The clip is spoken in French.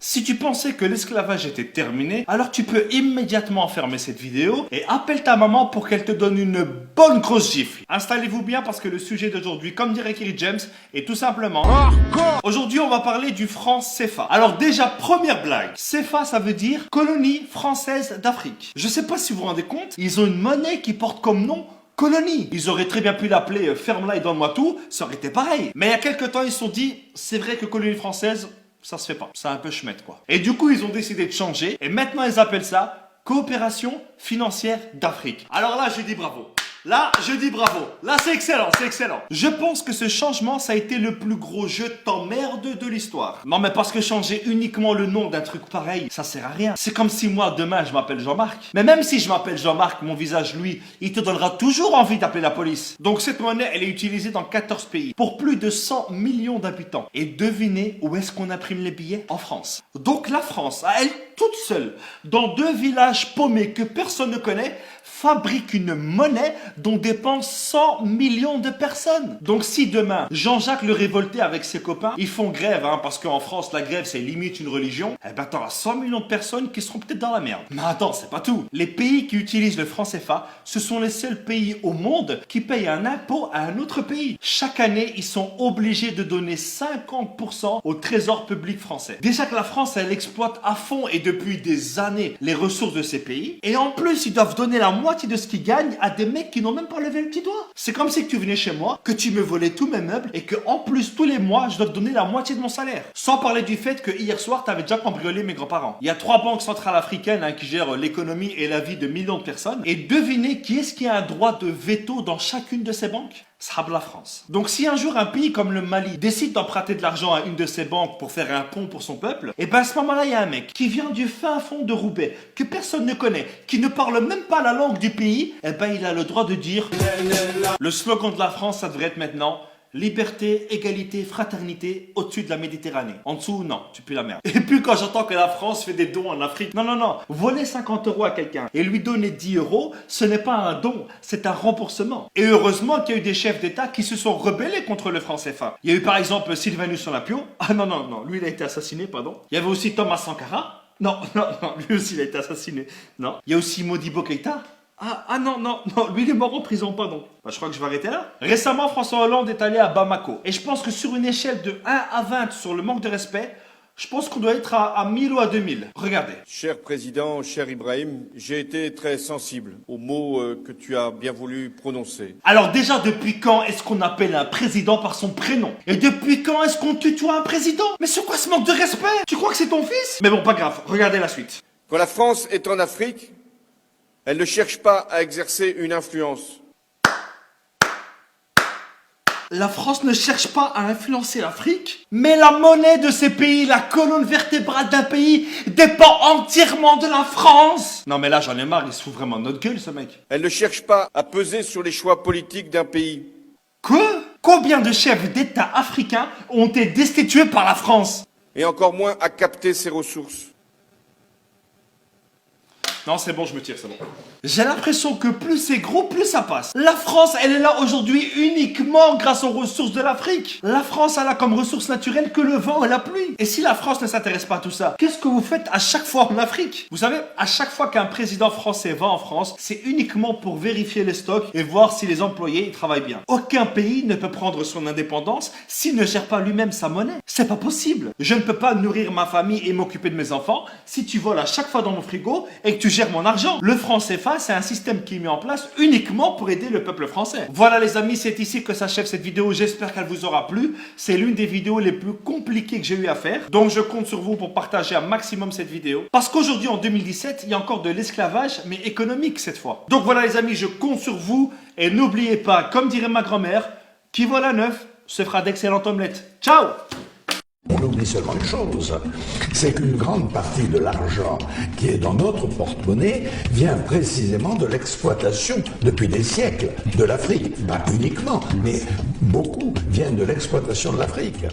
Si tu pensais que l'esclavage était terminé, alors tu peux immédiatement fermer cette vidéo et appelle ta maman pour qu'elle te donne une bonne grosse gifle. Installez-vous bien parce que le sujet d'aujourd'hui, comme dirait Kerry James, est tout simplement... Aujourd'hui, on va parler du franc CFA. Alors déjà, première blague. CFA, ça veut dire colonie française d'Afrique. Je sais pas si vous vous rendez compte, ils ont une monnaie qui porte comme nom colonie. Ils auraient très bien pu l'appeler ferme-la et donne-moi tout, ça aurait été pareil. Mais il y a quelques temps, ils se sont dit, c'est vrai que colonie française, ça se fait pas. C'est un peu chmette, quoi. Et du coup, ils ont décidé de changer. Et maintenant, ils appellent ça coopération financière d'Afrique. Alors là, je dis bravo. Là, je dis bravo. Là, c'est excellent, c'est excellent. Je pense que ce changement, ça a été le plus gros jeu de t'emmerde de l'histoire. Non, mais parce que changer uniquement le nom d'un truc pareil, ça sert à rien. C'est comme si moi, demain, je m'appelle Jean-Marc. Mais même si je m'appelle Jean-Marc, mon visage, lui, il te donnera toujours envie d'appeler la police. Donc cette monnaie, elle est utilisée dans 14 pays, pour plus de 100 millions d'habitants. Et devinez où est-ce qu'on imprime les billets? En France. Donc la France, à elle toute seule, dans 2 villages paumés que personne ne connaît, fabrique une monnaie dont dépendent 100 millions de personnes. Donc si demain, Jean-Jacques le révolté avec ses copains, ils font grève, parce qu'en France, la grève, c'est limite une religion, eh ben t'auras 100 millions de personnes qui seront peut-être dans la merde. Mais attends, c'est pas tout. Les pays qui utilisent le franc CFA, ce sont les seuls pays au monde qui payent un impôt à un autre pays. Chaque année, ils sont obligés de donner 50% au trésor public français. Déjà que la France, elle exploite à fond et depuis des années les ressources de ces pays. Et en plus, ils doivent donner la moitié de ce qu'ils gagnent à des mecs qui n'ont même pas levé le petit doigt. C'est comme si tu venais chez moi, que tu me volais tous mes meubles et que en plus tous les mois je dois te donner la moitié de mon salaire. Sans parler du fait que hier soir tu avais déjà cambriolé mes grands-parents. Il y a 3 banques centrales africaines qui gèrent l'économie et la vie de millions de personnes. Et devinez qui est-ce qui a un droit de veto dans chacune de ces banques? Ça la France. Donc si un jour un pays comme le Mali décide d'emprunter de l'argent à une de ces banques pour faire un pont pour son peuple, et ben à ce moment-là il y a un mec qui vient du fin fond de Roubaix, que personne ne connaît, qui ne parle même pas la langue du pays, et ben il a le droit de dire... Le slogan de la France, ça devrait être maintenant... Liberté, égalité, fraternité au-dessus de la Méditerranée. En dessous, non, tu pues la merde. Et puis quand j'entends que la France fait des dons en Afrique, non, voler 50 € à quelqu'un et lui donner 10 €, ce n'est pas un don, c'est un remboursement. Et heureusement qu'il y a eu des chefs d'État qui se sont rebellés contre le franc CFA. Il y a eu par exemple Sylvanus Olympio. Ah non, lui il a été assassiné, pardon. Il y avait aussi Thomas Sankara. Non, lui aussi il a été assassiné. Non. Il y a aussi Modibo Keïta. Non, lui il est mort en prison, pardon. Je crois que je vais arrêter là. Récemment, François Hollande est allé à Bamako. Et je pense que sur une échelle de 1 à 20 sur le manque de respect, je pense qu'on doit être à 1000 ou à 2000. Regardez. Cher Président, cher Ibrahim, j'ai été très sensible aux mots que tu as bien voulu prononcer. Alors déjà, depuis quand est-ce qu'on appelle un président par son prénom? Et depuis quand est-ce qu'on tutoie un président? Mais c'est quoi ce manque de respect? Tu crois que c'est ton fils? Mais bon, pas grave, regardez la suite. Quand la France est en Afrique, elle ne cherche pas à exercer une influence. La France ne cherche pas à influencer l'Afrique, mais la monnaie de ces pays, la colonne vertébrale d'un pays, dépend entièrement de la France. Non mais là j'en ai marre, il se fout vraiment de notre gueule ce mec. Elle ne cherche pas à peser sur les choix politiques d'un pays. Quoi? Combien de chefs d'État africains ont été destitués par la France? Et encore moins à capter ses ressources. Non, c'est bon, je me tire, c'est bon. J'ai l'impression que plus c'est gros, plus ça passe. La France, elle est là aujourd'hui uniquement grâce aux ressources de l'Afrique. La France, elle a comme ressource naturelle que le vent et la pluie. Et si la France ne s'intéresse pas à tout ça, qu'est-ce que vous faites à chaque fois en Afrique? Vous savez, à chaque fois qu'un président français va en France, c'est uniquement pour vérifier les stocks et voir si les employés ils travaillent bien. Aucun pays ne peut prendre son indépendance s'il ne gère pas lui-même sa monnaie. C'est pas possible. Je ne peux pas nourrir ma famille et m'occuper de mes enfants si tu voles à chaque fois dans mon frigo et que tu gères mon argent. Le franc CFA, c'est un système qui est mis en place uniquement pour aider le peuple français. Voilà les amis, c'est ici que s'achève cette vidéo. J'espère qu'elle vous aura plu. C'est l'une des vidéos les plus compliquées que j'ai eu à faire. Donc je compte sur vous pour partager un maximum cette vidéo. Parce qu'aujourd'hui, en 2017, il y a encore de l'esclavage, mais économique cette fois. Donc voilà les amis, je compte sur vous. Et n'oubliez pas, comme dirait ma grand-mère, qui vole à neuf se fera d'excellentes omelettes. Ciao! On oublie seulement une chose, c'est qu'une grande partie de l'argent qui est dans notre porte-monnaie vient précisément de l'exploitation, depuis des siècles, de l'Afrique. Pas uniquement, mais beaucoup viennent de l'exploitation de l'Afrique.